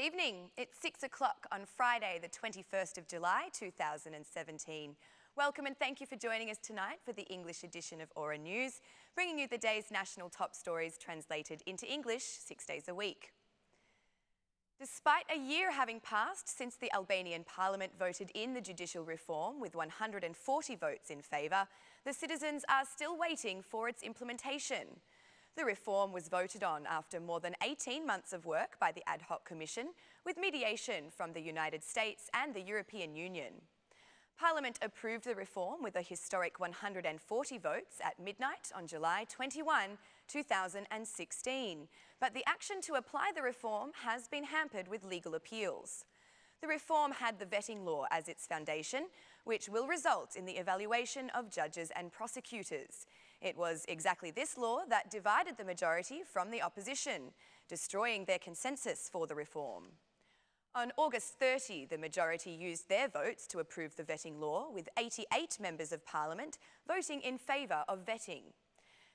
evening. It's 6 o'clock on Friday, the 21st of July, 2017. Welcome and thank you for joining us tonight for the English edition of Aura News, bringing you the day's national top stories translated into English 6 days a week. Despite a year having passed since the Albanian Parliament voted in the judicial reform with 140 votes in favour, the citizens are still waiting for its implementation. The reform was voted on after more than 18 months of work by the Ad Hoc Commission, with mediation from the United States and the European Union. Parliament approved the reform with a historic 140 votes at midnight on July 21, 2016. But the action to apply the reform has been hampered with legal appeals. The reform had the vetting law as its foundation, which will result in the evaluation of judges and prosecutors. It was exactly this law that divided the majority from the opposition, destroying their consensus for the reform. On August 30, the majority used their votes to approve the vetting law, with 88 members of Parliament voting in favour of vetting.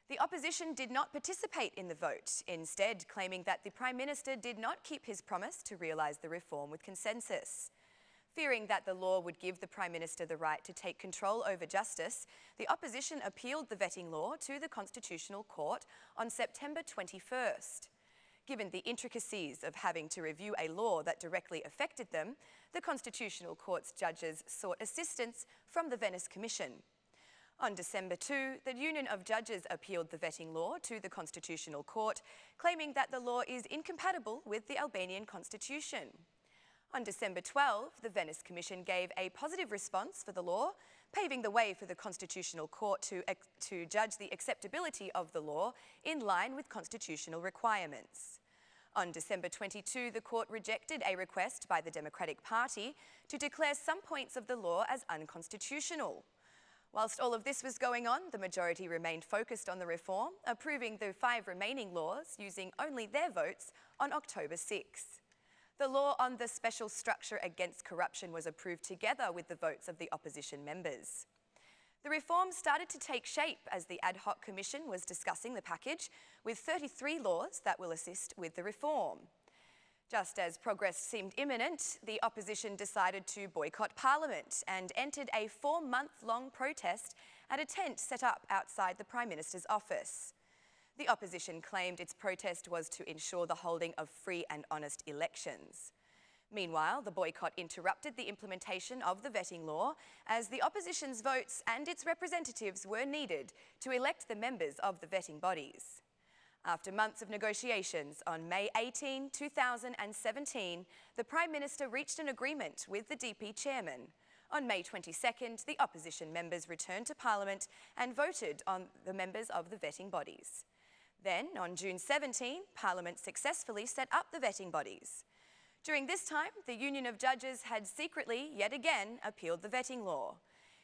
The opposition did not participate in the vote, instead claiming that the Prime Minister did not keep his promise to realise the reform with consensus. Fearing that the law would give the Prime Minister the right to take control over justice, the opposition appealed the vetting law to the Constitutional Court on September 21st. Given the intricacies of having to review a law that directly affected them, the Constitutional Court's judges sought assistance from the Venice Commission. On December 2, the Union of Judges appealed the vetting law to the Constitutional Court, claiming that the law is incompatible with the Albanian constitution. On December 12, the Venice Commission gave a positive response for the law, paving the way for the Constitutional Court to judge the acceptability of the law in line with constitutional requirements. On December 22, the court rejected a request by the Democratic Party to declare some points of the law as unconstitutional. Whilst all of this was going on, the majority remained focused on the reform, approving the 5 remaining laws using only their votes on October 6. The law on the special structure against corruption was approved together with the votes of the opposition members. The reform started to take shape as the Ad Hoc Commission was discussing the package, with 33 laws that will assist with the reform. Just as progress seemed imminent, the opposition decided to boycott Parliament and entered a 4-month-long protest at a tent set up outside the Prime Minister's office. The opposition claimed its protest was to ensure the holding of free and honest elections. Meanwhile, the boycott interrupted the implementation of the vetting law, as the opposition's votes and its representatives were needed to elect the members of the vetting bodies. After months of negotiations, on May 18, 2017, the Prime Minister reached an agreement with the DP chairman. On May 22nd, the opposition members returned to Parliament and voted on the members of the vetting bodies. Then, on June 17, Parliament successfully set up the vetting bodies. During this time, the Union of Judges had secretly, yet again, appealed the vetting law.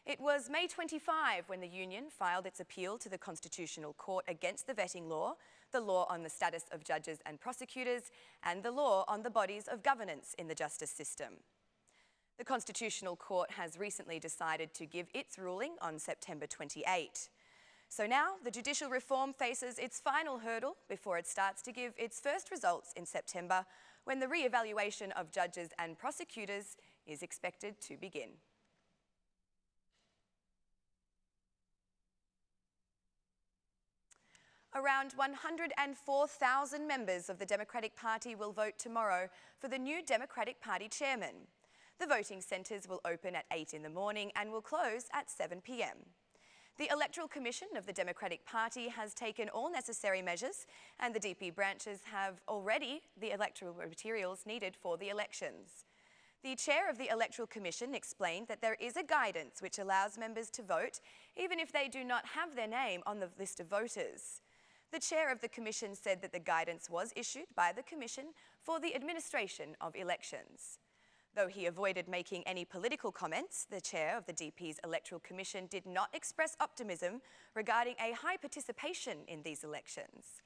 It was May 25 when the Union filed its appeal to the Constitutional Court against the vetting law, the law on the status of judges and prosecutors, and the law on the bodies of governance in the justice system. The Constitutional Court has recently decided to give its ruling on September 28. So now, the judicial reform faces its final hurdle before it starts to give its first results in September, when the re-evaluation of judges and prosecutors is expected to begin. Around 104,000 members of the Democratic Party will vote tomorrow for the new Democratic Party chairman. The voting centres will open at 8 in the morning and will close at 7 p.m. The Electoral Commission of the Democratic Party has taken all necessary measures, and the DP branches have already the electoral materials needed for the elections. The chair of the Electoral Commission explained that there is a guidance which allows members to vote even if they do not have their name on the list of voters. The chair of the Commission said that the guidance was issued by the Commission for the administration of elections. Though he avoided making any political comments, the chair of the DP's Electoral Commission did not express optimism regarding a high participation in these elections.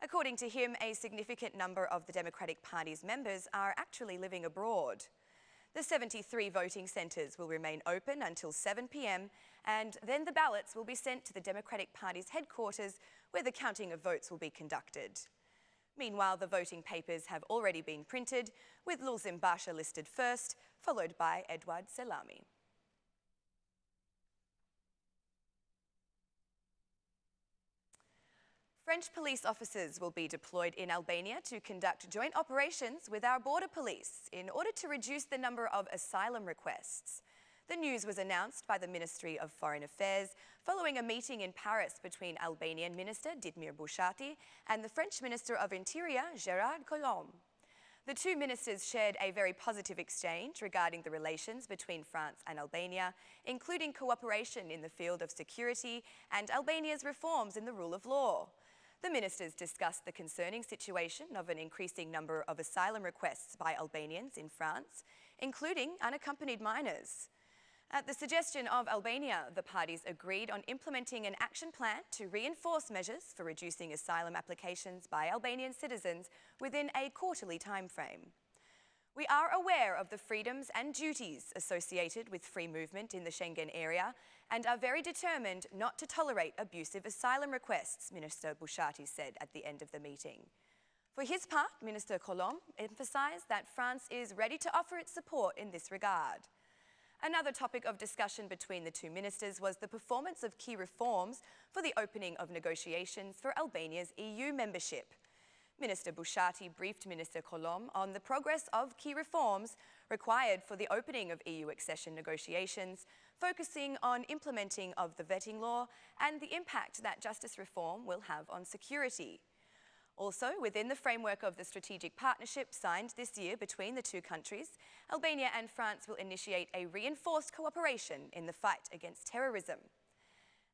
According to him, a significant number of the Democratic Party's members are actually living abroad. The 73 voting centres will remain open until 7 p.m, and then the ballots will be sent to the Democratic Party's headquarters, where the counting of votes will be conducted. Meanwhile, the voting papers have already been printed, with Lulzim Basha listed first, followed by Edward Selami. French police officers will be deployed in Albania to conduct joint operations with our border police in order to reduce the number of asylum requests. The news was announced by the Ministry of Foreign Affairs following a meeting in Paris between Albanian Minister Ditmir Bushati and the French Minister of Interior, Gérard Collomb. The two ministers shared a very positive exchange regarding the relations between France and Albania, including cooperation in the field of security and Albania's reforms in the rule of law. The ministers discussed the concerning situation of an increasing number of asylum requests by Albanians in France, including unaccompanied minors. At the suggestion of Albania, the parties agreed on implementing an action plan to reinforce measures for reducing asylum applications by Albanian citizens within a quarterly timeframe. We are aware of the freedoms and duties associated with free movement in the Schengen area and are very determined not to tolerate abusive asylum requests, Minister Bushati said at the end of the meeting. For his part, Minister Collomb emphasised that France is ready to offer its support in this regard. Another topic of discussion between the two ministers was the performance of key reforms for the opening of negotiations for Albania's EU membership. Minister Bushati briefed Minister Collomb on the progress of key reforms required for the opening of EU accession negotiations, focusing on implementing of the vetting law and the impact that justice reform will have on security. Also, within the framework of the strategic partnership signed this year between the two countries, Albania and France will initiate a reinforced cooperation in the fight against terrorism.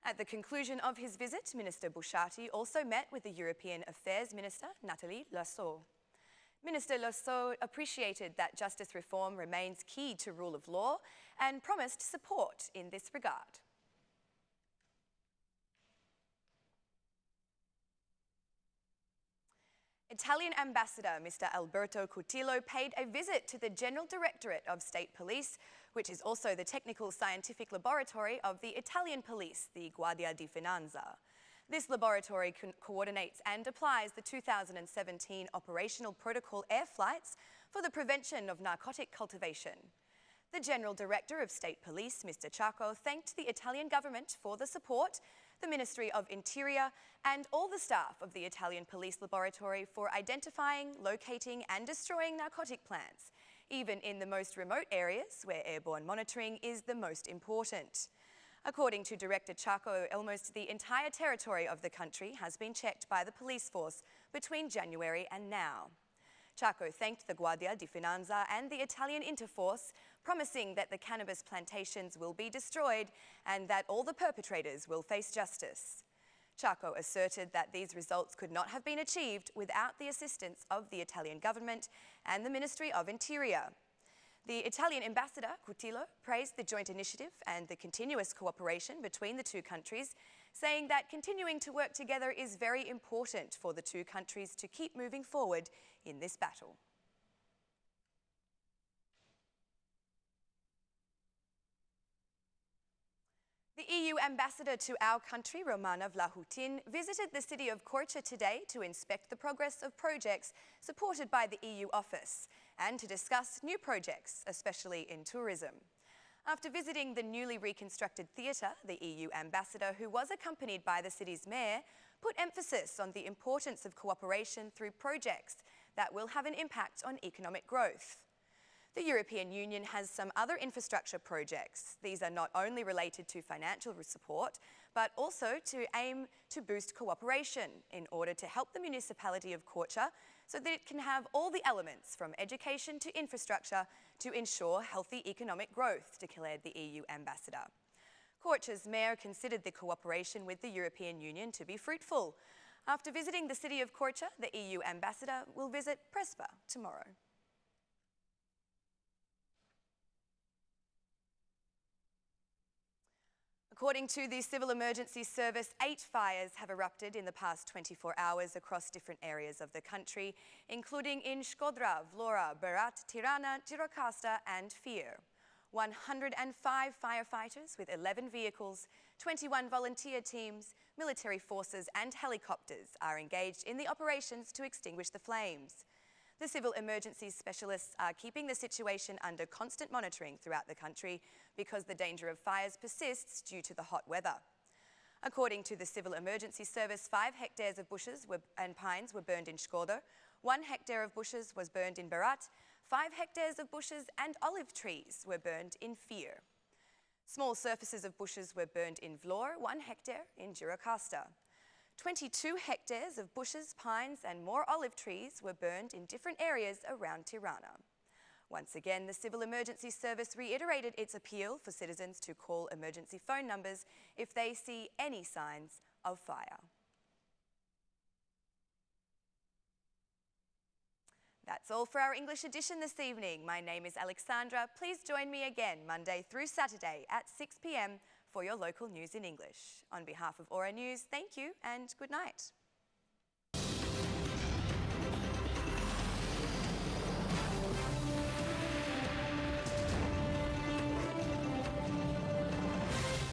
At the conclusion of his visit, Minister Bushati also met with the European Affairs Minister, Nathalie Lassault. Minister Lassault appreciated that justice reform remains key to rule of law and promised support in this regard. Italian Ambassador Mr. Alberto Cutillo paid a visit to the General Directorate of State Police, which is also the technical scientific laboratory of the Italian police, the Guardia di Finanza. This laboratory coordinates and applies the 2017 operational protocol air flights for the prevention of narcotic cultivation. The General Director of State Police, Mr. Ciacco, thanked the Italian government for the support, the Ministry of Interior, and all the staff of the Italian Police Laboratory for identifying, locating, and destroying narcotic plants, even in the most remote areas where airborne monitoring is the most important. According to Director Ciacco, almost the entire territory of the country has been checked by the police force between January and now. Ciacco thanked the Guardia di Finanza and the Italian Interforce, promising that the cannabis plantations will be destroyed and that all the perpetrators will face justice. Ciacco asserted that these results could not have been achieved without the assistance of the Italian government and the Ministry of Interior. The Italian ambassador, Cutillo, praised the joint initiative and the continuous cooperation between the two countries, saying that continuing to work together is very important for the two countries to keep moving forward in this battle. The EU ambassador to our country, Romana Vlahutin, visited the city of Korça today to inspect the progress of projects supported by the EU office and to discuss new projects, especially in tourism. After visiting the newly reconstructed theatre, the EU ambassador, who was accompanied by the city's mayor, put emphasis on the importance of cooperation through projects that will have an impact on economic growth. The European Union has some other infrastructure projects. These are not only related to financial support, but also to aim to boost cooperation in order to help the municipality of Korça so that it can have all the elements from education to infrastructure to ensure healthy economic growth, declared the EU ambassador. Korça's mayor considered the cooperation with the European Union to be fruitful. After visiting the city of Korça, the EU ambassador will visit Prespa tomorrow. According to the Civil Emergency Service, 8 fires have erupted in the past 24 hours across different areas of the country, including in Shkodra, Vlora, Berat, Tirana, Gjirokasta and Fier. 105 firefighters with 11 vehicles, 21 volunteer teams, military forces and helicopters are engaged in the operations to extinguish the flames. The civil emergencies specialists are keeping the situation under constant monitoring throughout the country because the danger of fires persists due to the hot weather. According to the Civil Emergency Service, 5 hectares of bushes and pines were burned in Shkodër, 1 hectare of bushes was burned in Berat, 5 hectares of bushes and olive trees were burned in Fier. Small surfaces of bushes were burned in Vlor, 1 hectare in Gjirokastër. 22 hectares of bushes, pines and more olive trees were burned in different areas around Tirana. Once again, the Civil Emergency Service reiterated its appeal for citizens to call emergency phone numbers if they see any signs of fire. That's all for our English edition this evening. My name is Alexandra. Please join me again Monday through Saturday at 6 p.m. for your local news in English. On behalf of Aura News, thank you and good night.